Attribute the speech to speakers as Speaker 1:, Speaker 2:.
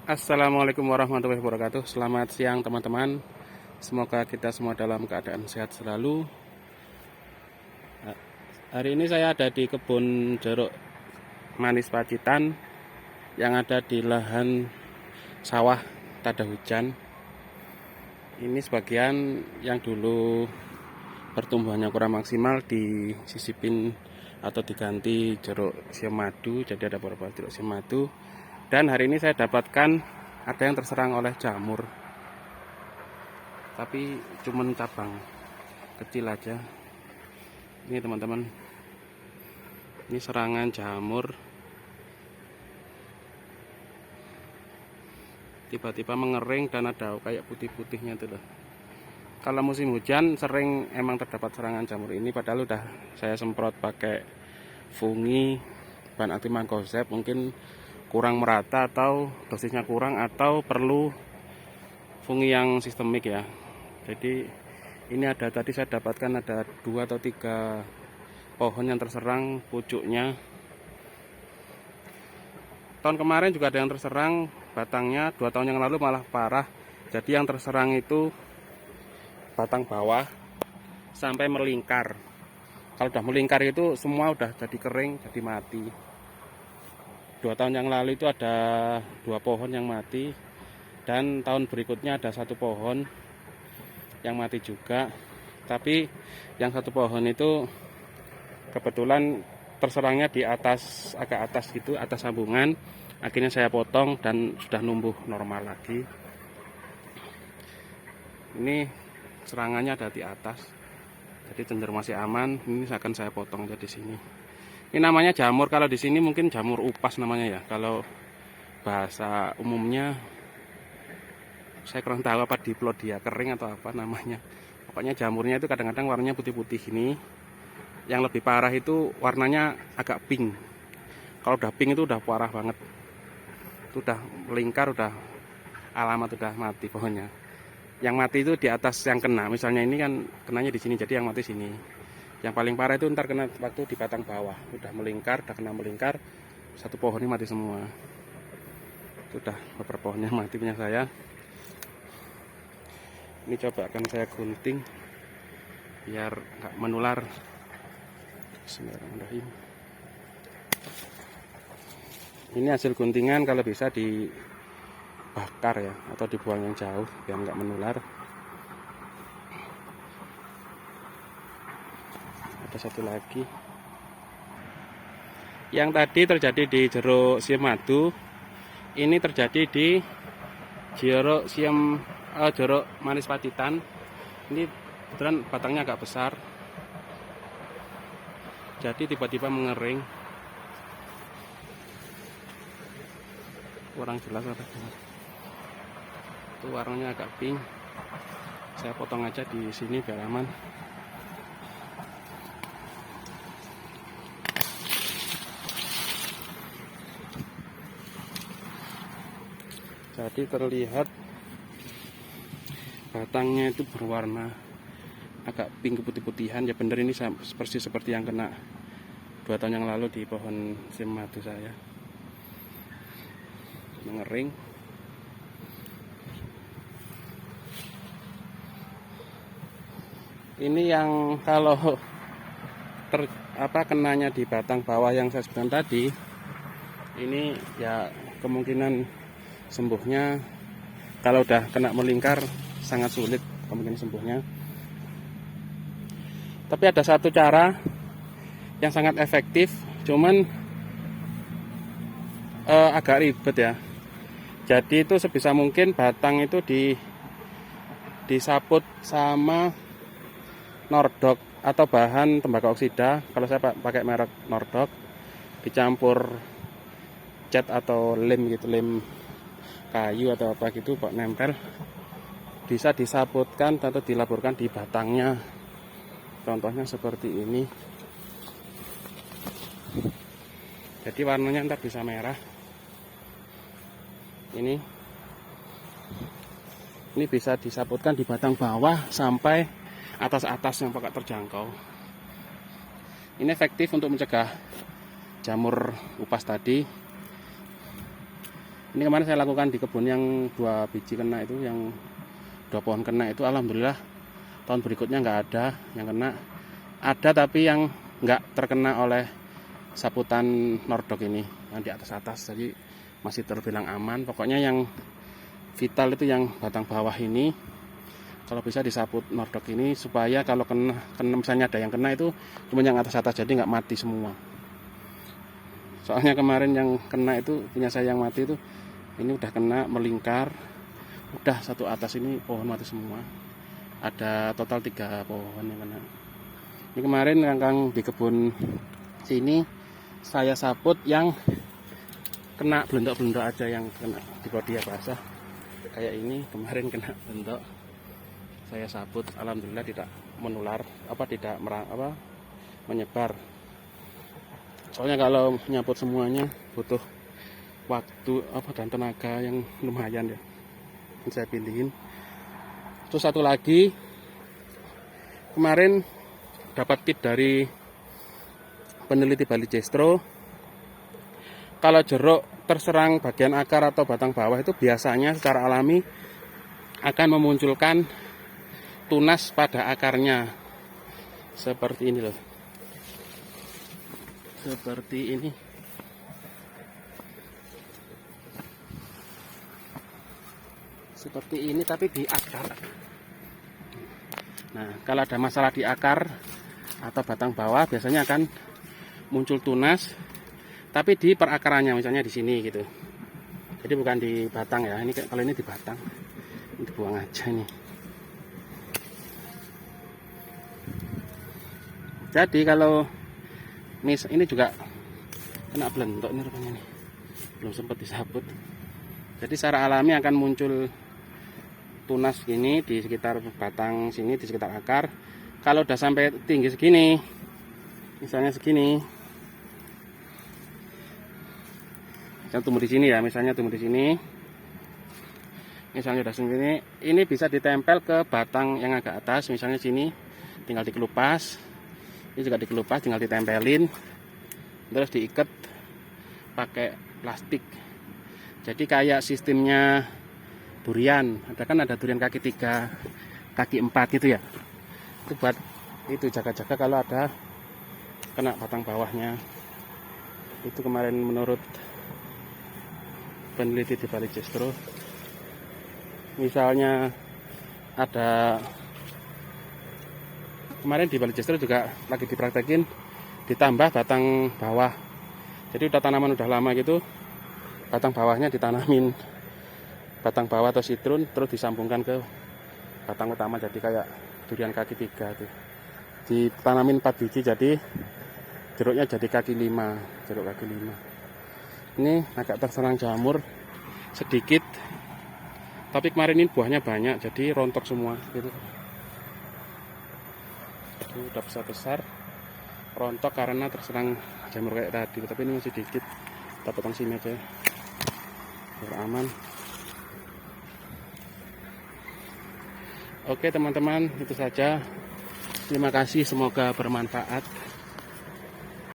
Speaker 1: Assalamualaikum warahmatullahi wabarakatuh. Selamat siang teman-teman. Semoga kita semua dalam keadaan sehat selalu. Hari ini saya ada di kebun jeruk manis Pacitan yang ada di lahan sawah tada hujan. Ini sebagian yang dulu pertumbuhannya kurang maksimal disisipin atau diganti jeruk siam madu. Jadi ada beberapa jeruk siam madu. Dan hari ini saya dapatkan ada yang terserang oleh jamur, tapi cuman cabang kecil aja. Ini teman-teman, ini serangan jamur. Tiba-tiba mengering dan ada kayak putih-putihnya itu loh. Kalau musim hujan sering emang terdapat serangan jamur ini, padahal udah saya semprot pakai fungi, bahan aktif mancozeb, mungkin kurang merata atau dosisnya kurang atau perlu fungi yang sistemik ya. Jadi ini ada, tadi saya dapatkan ada 2 atau 3 pohon yang terserang pucuknya. Tahun kemarin juga ada yang terserang batangnya, 2 tahun yang lalu malah parah. Jadi yang terserang itu batang bawah sampai melingkar. Kalau udah melingkar itu semua udah jadi kering, jadi mati. 2 tahun yang lalu itu ada 2 pohon yang mati, dan tahun berikutnya ada 1 pohon yang mati juga. Tapi yang 1 pohon itu kebetulan terserangnya di atas, agak atas gitu, atas sambungan. Akhirnya saya potong dan sudah numbuh normal lagi. Ini serangannya ada di atas, jadi cenderung masih aman. Ini akan saya potong aja di sini. Ini namanya jamur, kalau di sini mungkin jamur upas namanya ya. Kalau bahasa umumnya saya kurang tahu apa diplodia kering atau apa namanya. Pokoknya jamurnya itu kadang-kadang warnanya putih-putih ini. Yang lebih parah itu warnanya agak pink. Kalau udah pink itu udah parah banget. Itu udah melingkar, udah alamat udah mati pohonnya. Yang mati itu di atas yang kena. Misalnya ini kan kenanya di sini, jadi yang mati sini. Yang paling parah itu ntar kena waktu di batang bawah, udah melingkar, udah kena melingkar, 1 pohon ini mati semua. Itu udah beberapa pohonnya mati punya saya. Ini coba akan saya gunting biar nggak menular. Bismillahirrahmanirrahim. Ini hasil guntingan, kalau bisa dibakar ya, atau dibuang yang jauh biar nggak menular. Ada 1 lagi. Yang tadi terjadi di jeruk siam madu, ini terjadi di jeruk manis Pacitan. Ini kebetulan batangnya agak besar, jadi tiba-tiba mengering. Kurang jelas itu warnanya agak pink. Saya potong aja di sini biar aman. Jadi terlihat batangnya itu berwarna agak pink keputih-putihan. Ya bener, ini seperti yang kena 2 tahun yang lalu di pohon siam madu saya. Mengering. Ini yang kalau kenanya di batang bawah yang saya sebutkan tadi, ini ya kemungkinan sembuhnya kalau udah kena melingkar sangat sulit kemungkinan sembuhnya. Tapi ada 1 cara yang sangat efektif, cuman agak ribet ya. Jadi itu sebisa mungkin batang itu disaput sama Nordok atau bahan tembakau oksida. Kalau saya pakai merek Nordok, dicampur cat atau lem gitu, lem kayu atau apa gitu, kok nempel, bisa disaputkan atau dilaburkan di batangnya. Contohnya seperti ini. Jadi warnanya ntar bisa merah. Ini bisa disaputkan di batang bawah sampai atas-atas yang pakai terjangkau. Ini efektif untuk mencegah jamur upas tadi. Ini kemarin saya lakukan di kebun yang 2 biji kena itu, yang 2 pohon kena itu, alhamdulillah tahun berikutnya nggak ada yang kena. Ada tapi yang nggak terkena oleh saputan Nordok ini, yang di atas-atas, jadi masih terbilang aman. Pokoknya yang vital itu yang batang bawah ini, kalau bisa disaput Nordok ini, supaya kalau kena misalnya ada yang kena itu cuma yang atas-atas, jadi nggak mati semua. Soalnya kemarin yang kena itu punya saya yang mati itu, ini udah kena melingkar, udah satu atas ini pohon mati semua. Ada total 3 pohon yang kena. Ini kemarin kangkang di kebun sini saya saput yang kena belendok-belendok aja, yang kena di bodi basah kayak ini. Kemarin kena belendok, saya sabut, alhamdulillah tidak menular, tidak menyebar. Soalnya kalau nyabut semuanya butuh waktu dan tenaga yang lumayan ya, yang saya pilihin. Terus satu lagi, kemarin dapat tip dari peneliti Bali Jestro, kalau jeruk terserang bagian akar atau batang bawah itu biasanya secara alami akan memunculkan tunas pada akarnya. Seperti ini loh. Seperti ini. Seperti ini tapi di akar. Nah, kalau ada masalah di akar atau batang bawah biasanya akan muncul tunas, tapi di perakarannya, misalnya di sini gitu. Jadi bukan di batang ya. Ini kalau ini di batang, ini dibuang aja nih. Jadi kalau ini juga kena belendok ini rupanya nih, belum sempat disabut. Jadi secara alami akan muncul tunas gini di sekitar batang sini, di sekitar akar. Kalau udah sampai tinggi segini, misalnya segini, misalnya tumbuh di sini ya, misalnya tumbuh di sini, misalnya udah segini, ini bisa ditempel ke batang yang agak atas, misalnya sini, tinggal dikelupas, ini juga dikelupas, tinggal ditempelin, terus diikat pakai plastik. Jadi kayak sistemnya durian, ada durian kaki 3, kaki 4 gitu ya. Itu buat itu jaga-jaga kalau ada kena batang bawahnya. Itu kemarin menurut peneliti di Bali Jestro. Misalnya ada kemarin di Bali Jestro juga lagi dipraktekin ditambah batang bawah. Jadi udah tanaman udah lama gitu, batang bawahnya ditanamin batang bawah atau sitrun, terus disambungkan ke batang utama, jadi kayak durian kaki 3 tuh. Ditanamin 4 biji, jadi jeruknya jadi kaki 5, jeruk kaki 5. Ini agak terserang jamur sedikit, tapi kemarin ini buahnya banyak, jadi rontok semua gitu. Ini udah besar-besar, rontok karena terserang jamur kayak tadi, tapi ini masih dikit. Kita potong sini aja biar aman. Oke teman-teman, itu saja. Terima kasih, semoga bermanfaat.